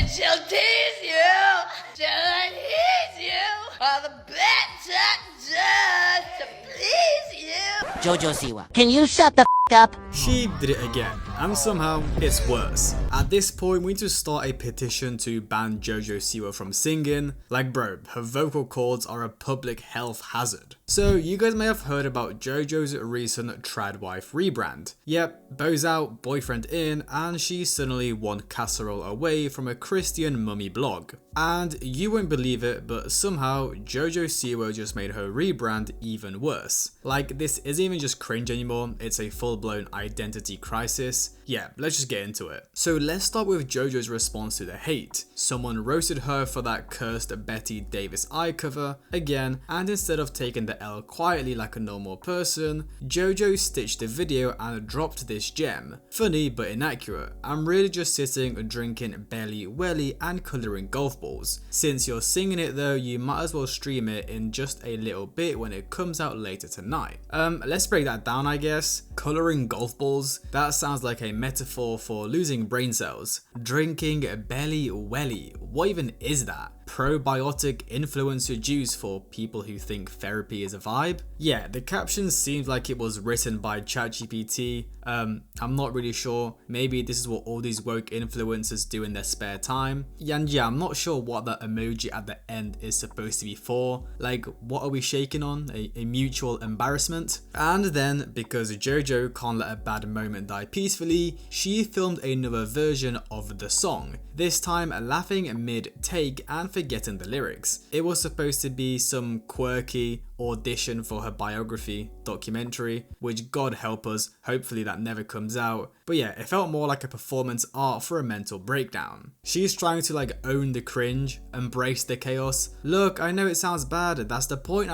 And she'll tease you, she'll tease you, all the better just to please you. Jojo Siwa, can you shut the up? She did it again, and somehow it's worse. At this point, we need to start a petition to ban Jojo Siwa from singing. Like bro, her vocal cords are a public health hazard. So you guys may have heard about Jojo's recent tradwife rebrand. Yep, beau's out, boyfriend in, and she's suddenly one casserole away from a Christian mummy blog. And you won't believe it, but somehow Jojo Siwa just made her rebrand even worse. Like, this isn't even just cringe anymore, it's a full-blown identity crisis. Yeah, let's just get into it. So let's start with Jojo's response to the hate. Someone roasted her for that cursed Betty Davis eye cover again, and instead of taking the L quietly like a normal person, Jojo stitched the video and dropped this gem. Funny but inaccurate. I'm really just sitting drinking belly welly and colouring golf balls. Since you're singing it though, you might as well stream it in just a little bit when it comes out later tonight. Let's break that down, I guess. Colouring golf balls? That sounds like a metaphor for losing brain cells. Drinking belly welly? What even is that? Probiotic influencer juice for people who think therapy is a vibe? Yeah, the caption seems like it was written by ChatGPT. I'm not really sure. Maybe this is what all these woke influencers do in their spare time. And yeah, I'm not sure what that emoji at the end is supposed to be for. Like, what are we shaking on? A mutual embarrassment? And then, because Jojo can't let a bad moment die peacefully, she filmed another version of the song. This time laughing mid-take and forgetting the lyrics. It was supposed to be some quirky audition for her biography documentary, which God help us, hopefully that never comes out. But yeah, it felt more like a performance art for a mental breakdown. She's trying to like own the cringe, embrace the chaos. Look, I know it sounds bad, that's the point,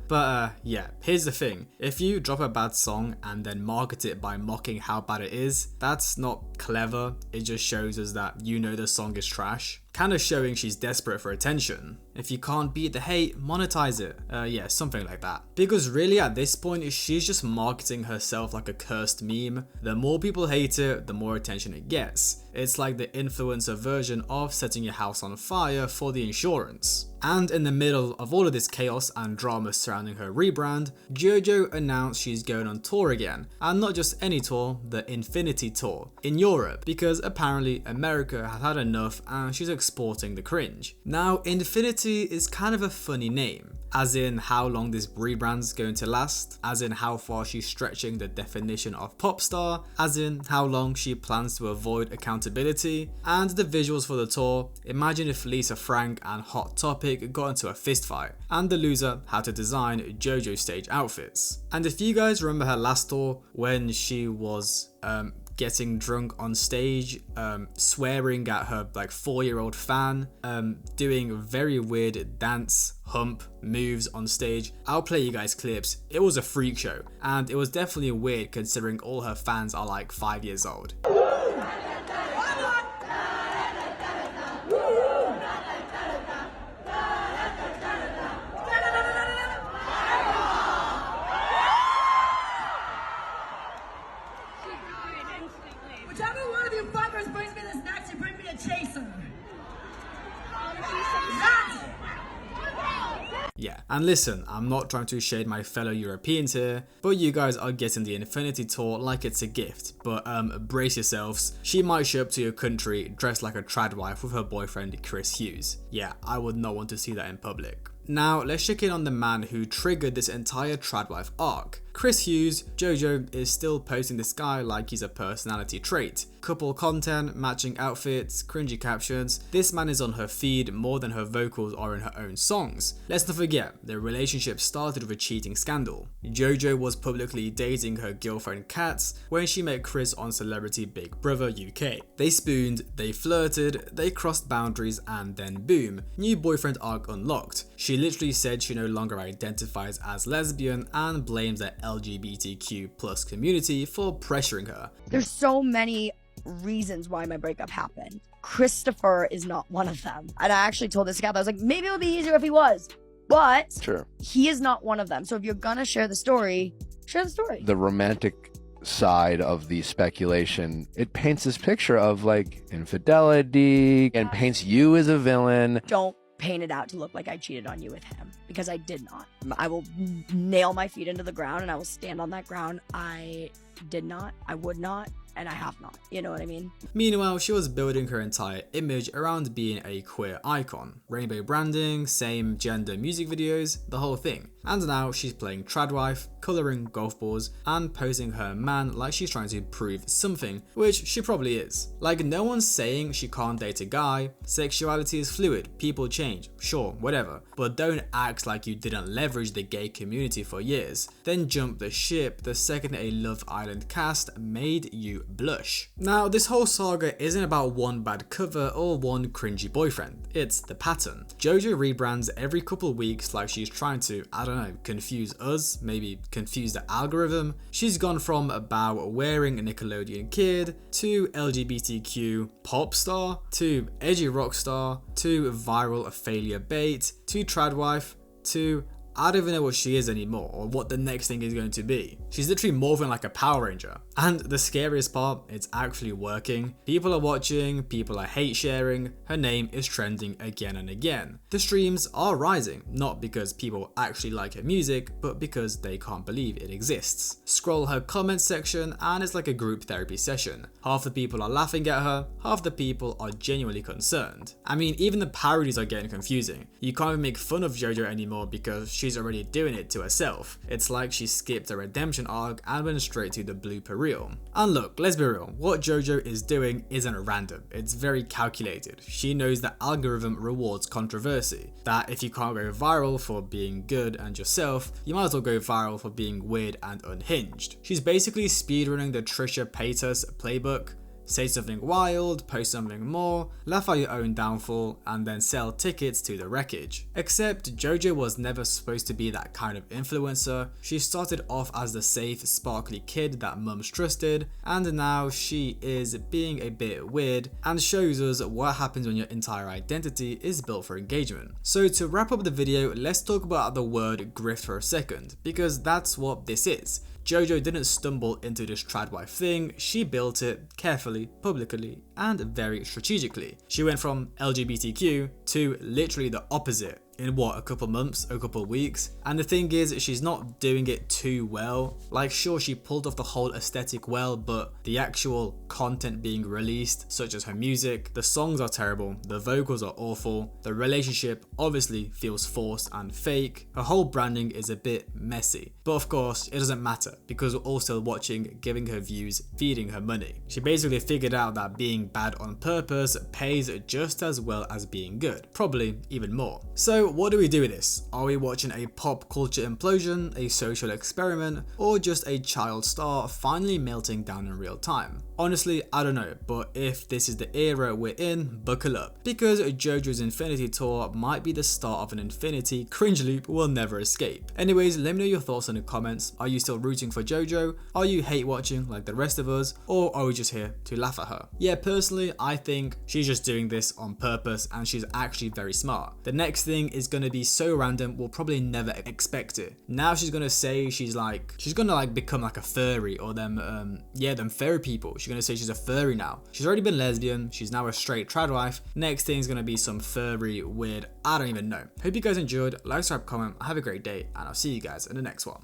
but yeah, here's the thing. If you drop a bad song and then market it by mocking how bad it is, that's not clever. It just shows us that you know the song is trash. Kind of showing she's desperate for attention. If you can't beat the hate, monetize it. Yeah, something like that. Because really at this point, she's just marketing herself like a cursed meme. The more people hate it, the more attention it gets. It's like the influencer version of setting your house on fire for the insurance. And in the middle of all of this chaos and drama surrounding her rebrand, Jojo announced she's going on tour again. And not just any tour, the Infinity Tour in Europe, because apparently America had had enough and she's exporting the cringe. Now, Infinity is kind of a funny name, as in how long this rebrand's going to last, as in how far she's stretching the definition of pop star, as in how long she plans to avoid accountability, and the visuals for the tour. Imagine if Lisa Frank and Hot Topic got into a fist fight, and the loser had to design JoJo stage outfits. And if you guys remember her last tour, when she was getting drunk on stage, swearing at her like 4-year-old fan, doing very weird dance hump moves on stage. I'll play you guys clips. It was a freak show, and it was definitely weird considering all her fans are like 5 years old. Whichever one of you fuckers brings me the snacks, you bring me a chaser. Yeah, and listen, I'm not trying to shade my fellow Europeans here, but you guys are getting the Infinity Tour like it's a gift. But brace yourselves, she might show up to your country dressed like a tradwife with her boyfriend Chris Hughes. Yeah, I would not want to see that in public. Now, let's check in on the man who triggered this entire tradwife arc. Chris Hughes. Jojo is still posting this guy like he's a personality trait. Couple content, matching outfits, cringy captions. This man is on her feed more than her vocals are in her own songs. Let's not forget, their relationship started with a cheating scandal. Jojo was publicly dating her girlfriend Katz when she met Chris on Celebrity Big Brother UK. They spooned, they flirted, they crossed boundaries, and then boom, new boyfriend arc unlocked. She literally said she no longer identifies as lesbian and blames the LGBTQ plus community for pressuring her. There's so many reasons why my breakup happened. Christopher is not one of them. And I actually told this guy, I was like, maybe it would be easier if he was. But he is not one of them. So if you're gonna share the story, share the story. The romantic side of the speculation, it paints this picture of like infidelity and paints you as a villain. Don't paint it out to look like I cheated on you with him, because I did not. I will nail my feet into the ground and I will stand on that ground. I did not, I would not, and I have not. You know what I mean? Meanwhile, she was building her entire image around being a queer icon. Rainbow branding, same gender music videos, the whole thing. And now she's playing tradwife, colouring golf balls, and posing her man like she's trying to prove something, which she probably is. Like, no one's saying she can't date a guy, sexuality is fluid, people change, sure, whatever. But don't act like you didn't leverage the gay community for years, then jump the ship the second a Love Island cast made you blush. Now, this whole saga isn't about one bad cover or one cringy boyfriend, it's the pattern. Jojo rebrands every couple of weeks like she's trying to, I don't know, confuse us, maybe confuse the algorithm. She's gone from a bow wearing Nickelodeon kid to LGBTQ pop star to edgy rock star to viral failure bait to tradwife to I don't even know what she is anymore or what the next thing is going to be. She's literally morphing like a Power Ranger. And the scariest part, it's actually working. People are watching, people are hate sharing, her name is trending again and again. The streams are rising, not because people actually like her music, but because they can't believe it exists. Scroll her comment section and it's like a group therapy session. Half the people are laughing at her, half the people are genuinely concerned. I mean, even the parodies are getting confusing. You can't even make fun of Jojo anymore because she's already doing it to herself. It's like she skipped a redemption arc and went straight to the blooper reel. And look, let's be real, what Jojo is doing isn't random, it's very calculated. She knows that algorithm rewards controversy, that if you can't go viral for being good and yourself, you might as well go viral for being weird and unhinged. She's basically speedrunning the Trisha Paytas playbook. Say something wild, post something more, laugh at your own downfall, and then sell tickets to the wreckage. Except Jojo was never supposed to be that kind of influencer. She started off as the safe, sparkly kid that mums trusted, and now she is being a bit weird and shows us what happens when your entire identity is built for engagement. So to wrap up the video, let's talk about the word grift for a second, because that's what this is. Jojo didn't stumble into this tradwife thing, she built it carefully, publicly, and very strategically. She went from LGBTQ to literally the opposite in what, a couple months, a couple weeks. And the thing is, she's not doing it too well. Like, sure, she pulled off the whole aesthetic well, but the actual content being released, such as her music, the songs are terrible, the vocals are awful, the relationship obviously feels forced and fake, her whole branding is a bit messy. But of course, it doesn't matter because we're all still watching, giving her views, feeding her money. She basically figured out that being bad on purpose pays just as well as being good, probably even more. So what do we do with this? Are we watching a pop culture implosion, a social experiment, or just a child star finally melting down in real time? Honestly, I don't know, but if this is the era we're in, buckle up, because Jojo's Infinity Tour might be the start of an infinity cringe loop we'll never escape. Anyways, let me know your thoughts in the comments. Are you still rooting for Jojo? Are you hate watching like the rest of us? Or are we just here to laugh at her? Yeah, personally, I think she's just doing this on purpose and she's actually very smart. The next thing is gonna be so random, we'll probably never expect it. Now she's gonna say she's gonna become like a furry or them furry people. She's gonna say she's a furry now. She's already been lesbian, she's now a straight tradwife. Next thing is gonna be some furry, weird, I don't even know. Hope you guys enjoyed, like, subscribe, comment, have a great day, and I'll see you guys in the next one.